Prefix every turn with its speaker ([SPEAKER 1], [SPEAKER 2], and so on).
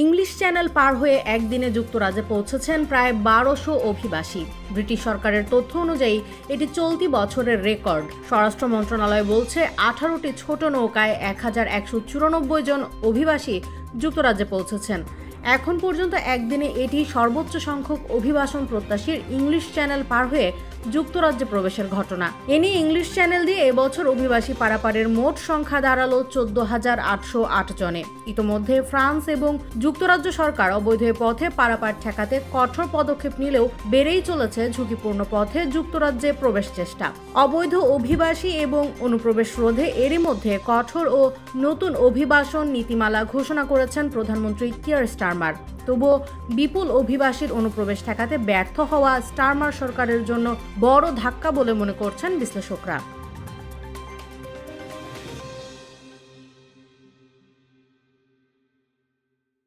[SPEAKER 1] English channel পার হয়ে একদিনে যুক্তরাজ্যে পৌঁছেছেন প্রায় ১২০০ অভিবাসী। ব্রিটিশ সরকারের তথ্য অনুযায়ী এটি চলতি বছরের রেকর্ড। স্বরাষ্ট্র মন্ত্রণালয় বলছে ১৮টি ছোট নৌকায় ১১৯৪ জন অভিবাসী যুক্তরাজ্যে পৌঁছেছেন। এখন পর্যন্ত একদিনে এটি সর্বোচ্চ সংখ্যক অভিবাসন প্রত্যাশীর ইংলিশ চ্যানেল পার হয়ে যুক্তরাজ্যে প্রবেশের ঘটনা। এ নিয়ে ইংলিশ চ্যানেল দিয়ে এবছর অভিবাসী পারাপারের মোট সংখ্যা দাঁড়ালো ১৪,৮০৮ জনে। ইতোমধ্যে ফ্রান্স এবং যুক্তরাজ্য সরকার অবৈধ পথে পারাপার ঠেকাতে কঠোর পদক্ষেপ নিলেও বেড়েই চলেছে ঝুঁকিপূর্ণ পথে যুক্তরাজ্যে প্রবেশ চেষ্টা। অবৈধ অভিবাসী এবং অনুপ্রবেশ রোধে এরই মধ্যে কঠোর ও নতুন অভিবাসন নীতিমালা ঘোষণা করেছেন প্রধানমন্ত্রী কিয়ার স্টারমার। তবুও বিপুল অভিবাসীর অনুপ্রবেশ ঠেকাতে ব্যর্থ হওয়া স্টারমার সরকারের জন্য বড় ধাক্কা বলে মনে করছেন বিশ্লেষকরা।